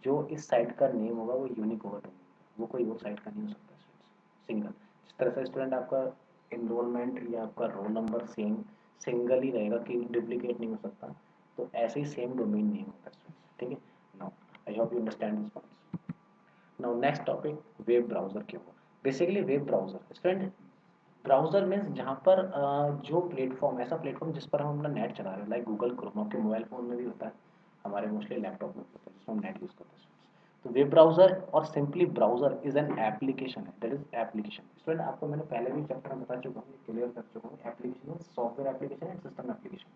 जो इस साइट का नेम होगा वो यूनिक होगा डोमेन का, वो कोई और साइट का नहीं हो सकता सिंगल। जिस तरह से स्टूडेंट आपका इनरोलमेंट या आपका रोल नंबर सेम सिंगल ही रहेगा कि डुप्लीकेट नहीं हो सकता, तो ऐसे ही सेम डोमेन नेम होता है स्टूडेंट्स, ठीक है। Now I hope you understand this points. Now next topic, web browser क्या हुआ। Basically web browser student, browser means जहाँ पर जो प्लेटफॉर्म, ऐसा प्लेटफॉर्म जिस पर हम अपना नेट चला रहे हैं, लाइक गूगल क्रोम, आपके मोबाइल फ़ोन में भी होता है, हमारे मोस्टली लैपटॉप में भी होता है जिसमें हम नेट यूज़ करते हैं। तो वेब ब्राउजर और simply browser is an application है, दैट इज एप्लीकेशन। स्टूडेंट आपको मैंने पहले भी चैप्टर में बता चुका हूँ, क्लियर कर चुका हूँ, application software application and system application.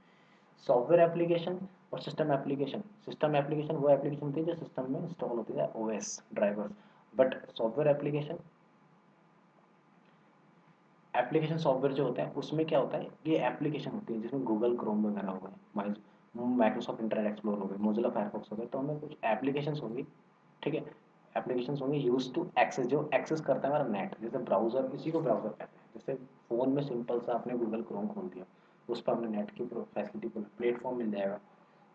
Software application और सिस्टम एप्लीकेशन, सिस्टम एप्लीकेशन वो एप्लीकेशन होती है जो सिस्टम में इंस्टॉल होती है, OS drivers. But software application, application software जो होता है उसमें क्या होता है, ये एप्लीकेशन होती है जिसमें गूगल क्रोम वगैरह हो गए, माइक्रोसॉफ्ट इंटरनेट एक्सप्लोर हो गए, मोजिला फायरफॉक्स हो गए, तो हमें कुछ एप्लीकेशंस होंगी, ठीक है। एप्लीकेशंस होंगी यूज टू एक्सेस, जो एक्सेस करता है हमारा नेट, जैसे ब्राउजर, इसी को ब्राउजर कहते हैं। जैसे फ़ोन में सिंपल सा आपने गूगल क्रोम खोल दिया, उस पर हमने नेट की फैसिलिटी को प्लेटफॉर्म मिल जाएगा,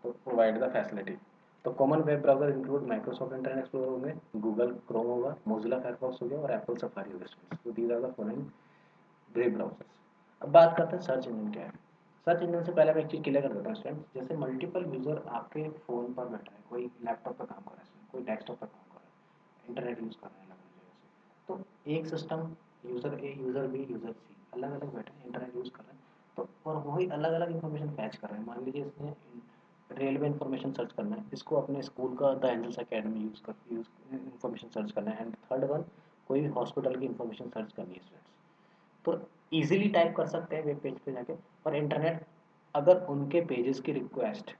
तो प्रोवाइड द फैसिलिटी। तो common web browser include Microsoft Internet Explorer होंगे, गूगल क्रोम होगा, मोजिला फायरफॉक्स हो गया और एप्पल सफारी होगा। तो these are the following web browsers. अब बात करते हैं सर्च इंजन क्या है। सर्च इंजन से पहले मैं एक चीज़ क्लियर कर देता हूँ स्टूडेंट, जैसे मल्टीपल यूज़र आपके फ़ोन पर बैठा है, कोई लैपटॉप पर काम कर रहा है, कोई डेस्कटॉप पर काम कर रहा है, इंटरनेट यूज़ कर रहे हैं अलग अलग जगह से, तो एक system user A, user B, user C अलग अलग बैठे हैं, इंटरनेट यूज़ कर रहे हैं, तो और वही अलग अलग इन्फॉर्मेशन फैच कर रहे हैं। मान लीजिए इसने रेलवे इन्फॉर्मेशन सर्च करना है, इसको अपने स्कूल का the Angels Academy use information search करना है, एंड थर्ड वन कोई भी हॉस्पिटल की इन्फॉर्मेशन सर्च करनी है स्टूडेंट्स, तो इजीली टाइप कर सकते हैं वेब पेज पे जाके। और इंटरनेट अगर उनके पेजेस की रिक्वेस्ट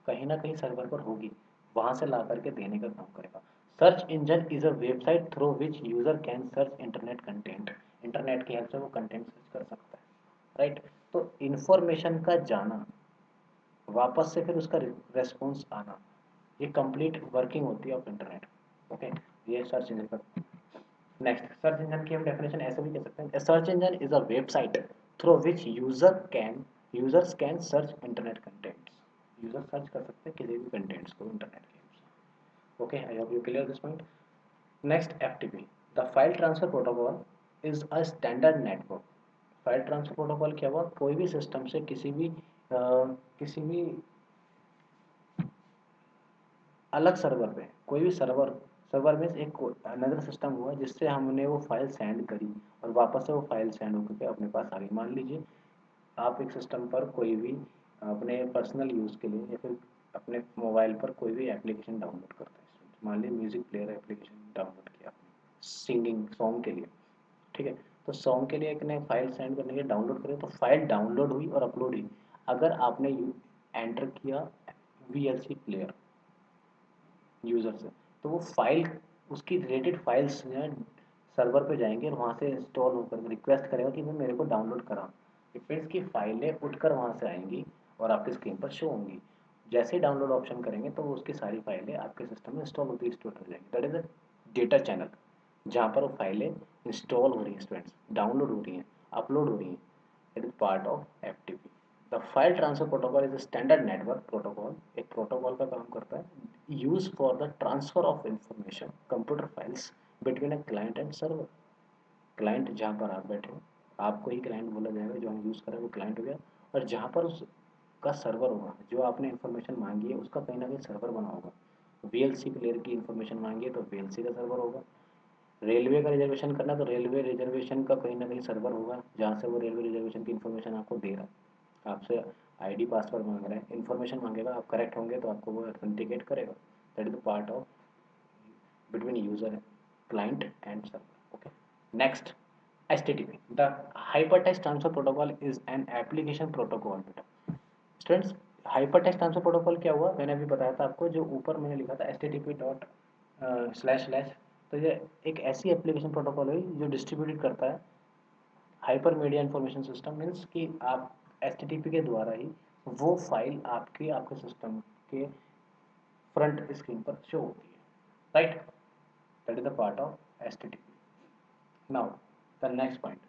कहीं ना कहीं सर्वर पर होगी, वहां से ला करके देने का काम करेगा। Search engine is a website through which user can search internet content, internet की हेल्प से वो कंटेंट सर्च कर सकता है, राइट। तो इंफॉर्मेशन का जाना, वापस से फिर उसका रेस्पॉन्स आना, ये कंप्लीट वर्किंग होती है ऑफ इंटरनेट, ओके। ये सर्च इंजन का। नेक्स्ट, सर्च इंजन की हम डेफिनेशन ऐसे भी कह सकते हैं, search engine is a website through which users can search internet contents, user search कर सकते हैं किसी भी कंटेंट्स को इंटरनेट के। Okay, I hope you clear this point. Next, FTP, the file transfer protocol is a standard network. File transfer protocol क्या हुआ, कोई भी सिस्टम से किसी भी अलग सर्वर पे, कोई भी सर्वर, सर्वर में एक अनदर सिस्टम हुआ जिससे हमने वो फाइल सेंड करी और वापस से वो फाइल सेंड होकर के अपने पास आ गई। मान लीजिए आप एक सिस्टम पर कोई भी अपने पर्सनल यूज़ के लिए या फिर अपने मोबाइल पर कोई भी एप्लीकेशन डाउनलोड करते हैं, मान लीजिए म्यूजिक प्लेयर एप्लीकेशन डाउनलोड किया आपने सिंगिंग सॉन्ग के लिए, ठीक है। तो सॉन्ग के लिए एक ने फाइल सेंड करने के लिए डाउनलोड करे, तो फाइल डाउनलोड हुई और अपलोड हुई। अगर आपने एंटर किया वीएलसी प्लेयर यूज़र से, तो वो फाइल, उसकी रिलेटेड फाइल्स जो है सर्वर पे जाएंगे और वहाँ से इंस्टॉल होकर रिक्वेस्ट करेगा कि भाई मेरे को डाउनलोड करा, डिपेंड्स की फाइलें उठकर वहाँ से आएंगी और आपकी स्क्रीन पर शो होंगी। जैसे ही डाउनलोड ऑप्शन करेंगे तो वो उसकी सारी फाइलें आपके सिस्टम में इंस्टॉल होती स्टोर हो जाएंगी, that is a data channel, जहाँ पर वो फाइलें इंस्टॉल हो रही हैं स्टूडेंट्स, डाउनलोड हो रही हैं, अपलोड हो रही हैं, it is part of FTP. The file transfer protocol is a standard network protocol, एक प्रोटोकॉल का काम करता है, use for the transfer of information computer files between a client and server. Client जहाँ पर आप बैठे हो, आपको ही क्लाइंट बोला जाएगा, जो हम यूज़ कर रहे हैं वो क्लाइंट हो गया, और जहाँ पर उसका सर्वर होगा, जो आपने इन्फॉर्मेशन मांगी है उसका कहीं ना कहीं सर्वर बना होगा। वीएलसी प्लेयर की इन्फॉर्मेशन मांगी है तो वीएलसी का सर्वर होगा। रेलवे का रिजर्वेशन करना तो रेलवे रिजर्वेशन का कहीं ना कहीं सर्वर होगा, जहाँ से वो रेलवे रिजर्वेशन की इन्फॉर्मेशन आपको दे रहा है। आपसे आईडी पासवर्ड मांग रहा है, इन्फॉर्मेशन मांगेगा, आप करेक्ट होंगे तो आपको वो ऑथेंटिकेट करेगा, that is the part of between user, client and server, okay. Next, http, the hypertext transfer protocol is an application protocol beta students। hypertext transfer protocol क्या हुआ, मैंने अभी बताया था आपको, जो ऊपर मैंने लिखा था http डॉट स्लैश स्लैश, तो ये एक ऐसी एप्लीकेशन प्रोटोकॉल है जो डिस्ट्रीब्यूट करता है hyper media information system, means कि आप http के द्वारा ही वो फाइल आपके सिस्टम के फ्रंट स्क्रीन पर शो होती है, right. That is the part of HTTP. Now, the next point,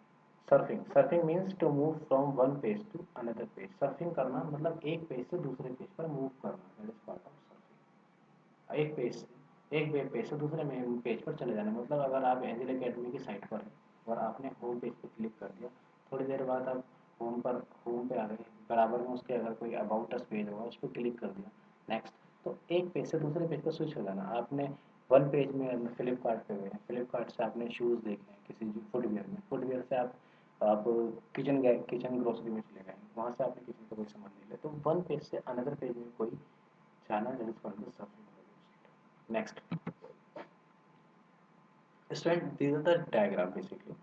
surfing. Surfing means to move from one page to another page. Surfing करना मतलब एक पेज से दूसरे पेज पर मूव करना, that is part of surfing. एक page से एक वेब पेज से दूसरे में पेज पर चले जाना, मतलब अगर आप एंजल अकेडमी की साइट पर हैं और आपने होम पेज पर क्लिक कर दिया, थोड़ी देर बाद आप होम पे आ गए, बराबर में उसके अगर कोई अबाउट अस पेज होगा उस पर क्लिक कर दिया, नेक्स्ट। तो एक पेज से दूसरे पेज पर स्विच हो जाना। आपने वन पेज में फ्लिपकार्ट पे गए, फ्लिपकार्ट से आपने शूज़ देखे हैं किसी फुटवेयर में, फुटवेयर से आप किचन ग्रोसरी में चले गए, वहाँ से आपने किचन का कोई सामान ले लिया, तो वन पेज से अनदर पेज में कोई जाना that is called the sub. Next student, this is the diagram basically.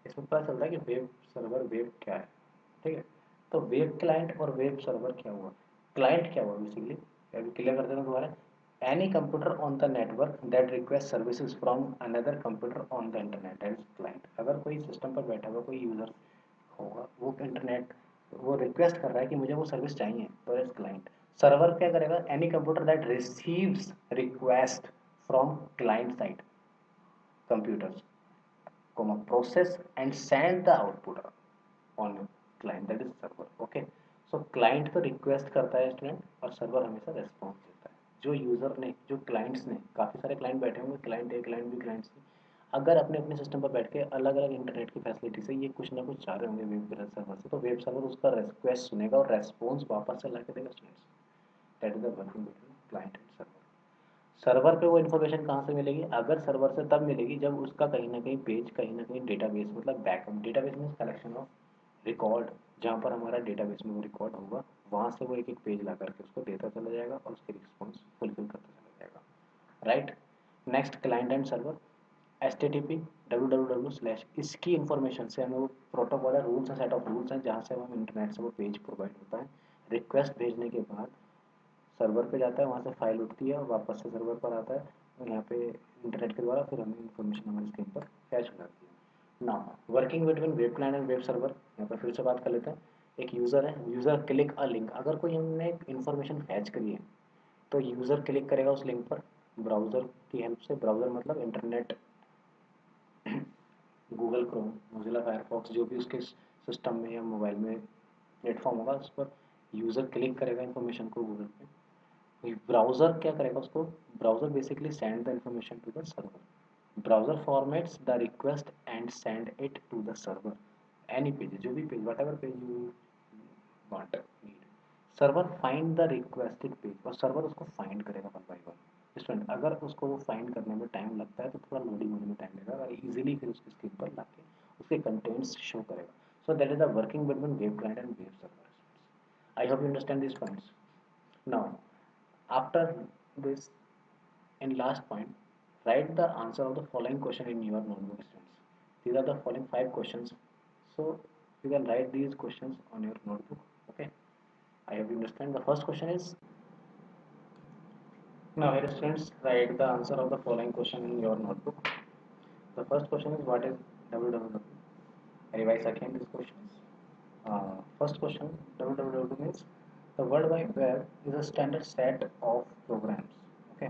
इसमें पता चलता है कि वेब सर्वर वेब क्या है, ठीक है। तो वेब क्लाइंट और वेब सर्वर क्या हुआ, क्लाइंट क्या हुआ बेसिकली, अभी क्लियर करते हैं दोबारा। Any computer on the network that request services from another computer on the internet, that is client. अगर कोई सिस्टम पर बैठा हुआ कोई यूजर होगा, वो इंटरनेट वो रिक्वेस्ट कर रहा है कि मुझे वो सर्विस चाहिए, तो इज क्लाइंट। सर्वर क्या करेगा, any computer that receives request from client side computers, comma process and send the output on client, that is server, okay। so client तो request करता है स्टूडेंट, और सर्वर हमेशा response देता है। जो यूजर ने, जो क्लाइंट्स ने, काफ़ी सारे क्लाइंट बैठे होंगे, client A client B client C, अगर अपने अपने सिस्टम पर बैठ के अलग अलग इंटरनेट की फैसिलिटी से ये कुछ ना कुछ चाह रहे होंगे वेब सर्वर से, तो वेब सर्वर उसका रिक्वेस्ट सुनेगा और रेस्पॉन्स वापस से ला के देगा students. That is the working between client and server. Server पे वो इन्फॉर्मेशन कहाँ से मिलेगी, अगर सर्वर से तब मिलेगी जब उसका कहीं ना कहीं पेज, कहीं ना कहीं डेटाबेस, मतलब backup, database means collection of record, जहाँ पर हमारा डेटाबेस में वो रिकॉर्ड होगा, वहाँ से वो एक एक पेज ला करके उसको देता चला जाएगा और उसके रिस्पॉन्स फुलफिल करता चला जाएगा, right. Next client and server, H T T P W slash, इसकी इन्फॉर्मेशन से हमें वो प्रोटोकॉल है, रूल्स है, सेट ऑफ रूल्स हैं, जहाँ से हम इंटरनेट से वो पेज प्रोवाइड होता है। रिक्वेस्ट भेजने के बाद सर्वर पे जाता है, वहाँ से फाइल उठती है और वापस से सर्वर पर आता है, और यहाँ पे इंटरनेट के द्वारा फिर हमें इन्फॉर्मेशन हमारी स्क्रीन पर कैच हो जाती है। Now working between web client and web server, यहाँ पर फिर से बात कर लेते हैं। एक यूज़र है, यूज़र क्लिक अ लिंक, अगर कोई हमने इन्फॉर्मेशन फैच करी है तो यूज़र क्लिक करेगा उस लिंक पर ब्राउज़र की हेल्प से, ब्राउज़र मतलब internet, Google Chrome, Mozilla Firefox, जो भी उसके सिस्टम में या मोबाइल में प्लेटफॉर्म होगा, उस पर यूज़र क्लिक करेगा इन्फॉर्मेशन को गूगल पे। ब्राउज़र क्या करेगा उसको, browser basically send the information to the server, browser formats the request and send it to the server, any page, जो भी page, whatever page you want need, server find the requested page, और server उसको find करेगा one by one. Student, अगर उसको वो find करने में टाइम लगता है तो थोड़ा लोडिंग होने में टाइम लगेगा, और इजीली फिर उसकी स्क्रीन पर लाके उसके कंटेंट्स शो करेगा। So that is the working between web client and web server. I hope you understand this points. Now after this, in last point, write the answer of the following question in your notebook, students. These are the following 5 questions. So you can write these questions on your notebook. Okay. I hope you understand. The first question is, now here students write the answer of the following question in your notebook. The first question is, what is www? Revise again these questions. First question, www means the World Wide Web is a standard set of programs, okay,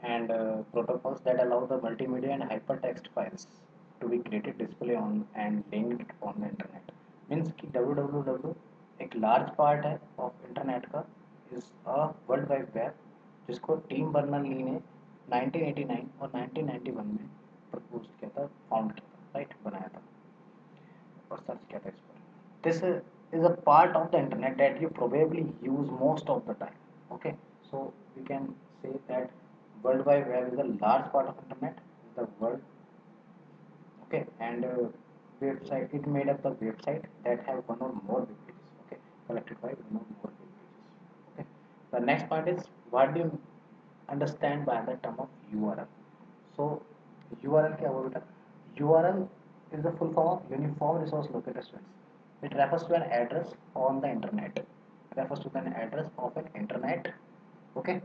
and protocols that allow the multimedia and hypertext files to be created, display on and linked on the internet. Means कि www एक large part है of internet का, is a World Wide Web जिसको team burner ली ने 1989 और 1991 में propose किया था, फाउंड किया था, राइट, बनाया था और सर्च किया था इस पर। This is a part of the internet that you probably use most of the time, okay, so we can say that world wide web is a large part of internet, the world, okay, and website, it made up the website that have one or more web pages, okay, collected by one or more web pages, okay। The next part is, what do you understand by the term of URL? So URL क्या हुआ बेटा, URL is the full form of uniform resource locator, students. It refers to an address on the internet, refers to an address of an internet, okay।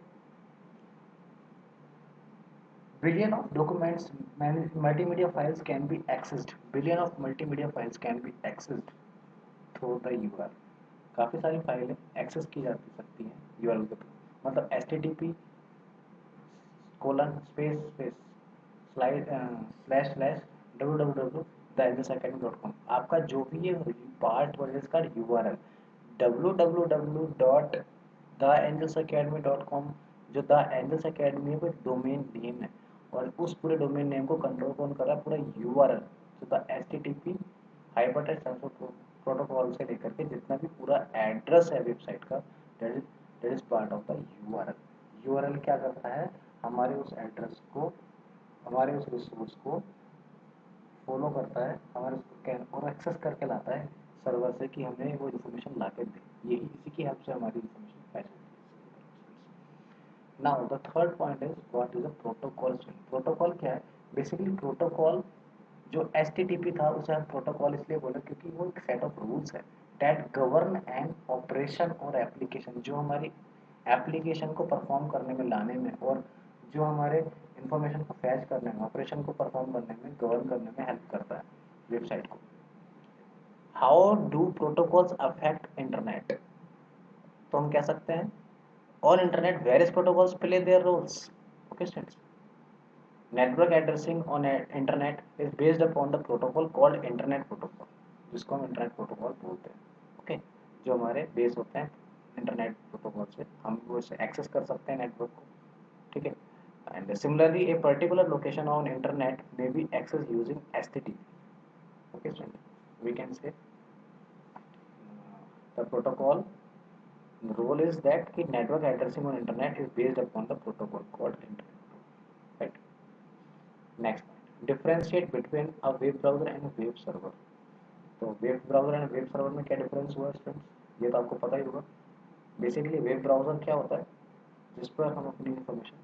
Billion of documents, multimedia files can be accessed, billion of multimedia files can be accessed through the URL। काफ़ी सारी फाइलें access की जा सकती हैं URL के थ्रू, मतलब HTTP colon space space slide slash slash www the Angels Academy dot com, आपका जो भी ये पार्ट वर्ड इसका URL www dot the Angels Academy dot com जो द एंजल्स एकेडमी है वो डोमेन नेम है, और उस पूरे डोमेन नेम को कंट्रोल कौन कर रहा है, पूरा यूआरएल। तो the HTTP hypertext transfer protocol से लेकर के जितना भी पूरा एड्रेस है वेबसाइट का, that is part of the URL. URL क्या करता है, हमारे उस एड्रेस को, हमारे उस रिसोर्स को फॉलो करता है, हमारे उसको और एक्सेस करके लाता है सर्वर से कि हमें वो इन्फॉर्मेशन ला के दे। यही इसी की हेल्प से हमारी इन्फॉर्मेशन फैच होती है। Now the third point is what is a protocol swing. Protocol क्या है, बेसिकली प्रोटोकॉल जो एचटीटीपी था उसे हम प्रोटोकॉल इसलिए बोले क्योंकि वो एक सेट ऑफ रूल्स है दैट गवर्न एंड ऑपरेशन और एप्लीकेशन, जो हमारी एप्लीकेशन को परफॉर्म करने में, लाने में, और जो हमारे इंफॉर्मेशन को फैच करने में, ऑपरेशन को परफॉर्म करने में, गवर्न करने में हेल्प करता है वेबसाइट को। How do protocols affect internet, तो हम कह सकते हैं on internet various protocols play their roles. Okay students, network addressing on internet is based upon the protocol called internet protocol, जिसको हम इंटरनेट प्रोटोकॉल बोलते हैं। ओके, जो हमारे बेस होते हैं इंटरनेट प्रोटोकॉल से, हम वो इसे एक्सेस कर सकते हैं नेटवर्क को। ठीक है, and similarly a particular location on internet may be access using HTTP. Okay student, we can say the protocol role is that कि network addressing on internet is based upon the protocol called internet, right? Next point, differentiate between a web browser and a web server। तो web browser and web server में क्या difference हुआ students, ये तो आपको पता ही होगा। बेसिकली वेब ब्राउजर क्या होता है, जिस पर हम अपनी इन्फॉर्मेशन,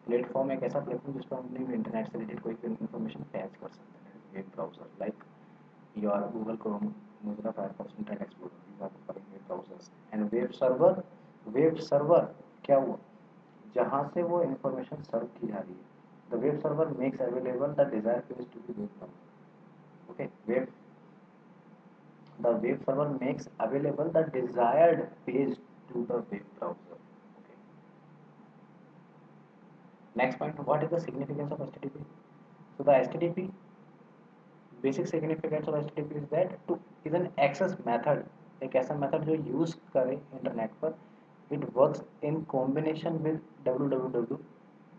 प्लेटफॉर्म एक ऐसा प्लेटफॉर्म जिस पर हम अपनी इंटरनेट से रिलेटेड कोई इन्फॉर्मेशन फैच कर सकते हैं। Web browser like your Google Chrome, Mozilla Firefox, internet explorer, these are the web browsers. And web server, web server क्या हुआ, जहाँ से वो इन्फॉर्मेशन सर्व की जा रही है। The web server makes available the desire page to be web browser. Okay, web, the web server makes available the desired page to the web browser। Okay, next point, what is the significance of http? So the http, basic significance of http is that to is an access method, एक ऐसा method जो use करे internet पर। It works in combination with www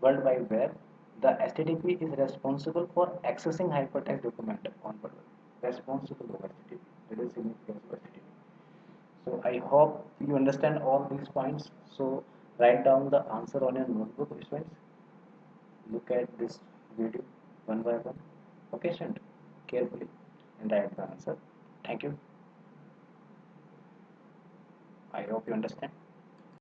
world wide web. The http is responsible for accessing hypertext document on world wide, responsible of http, that is significance of http। So I hope you understand all these points. So write down the answer on your notebook, students. Look at this video one by one. Okay, student, carefully and write the answer. Thank you. I hope you understand.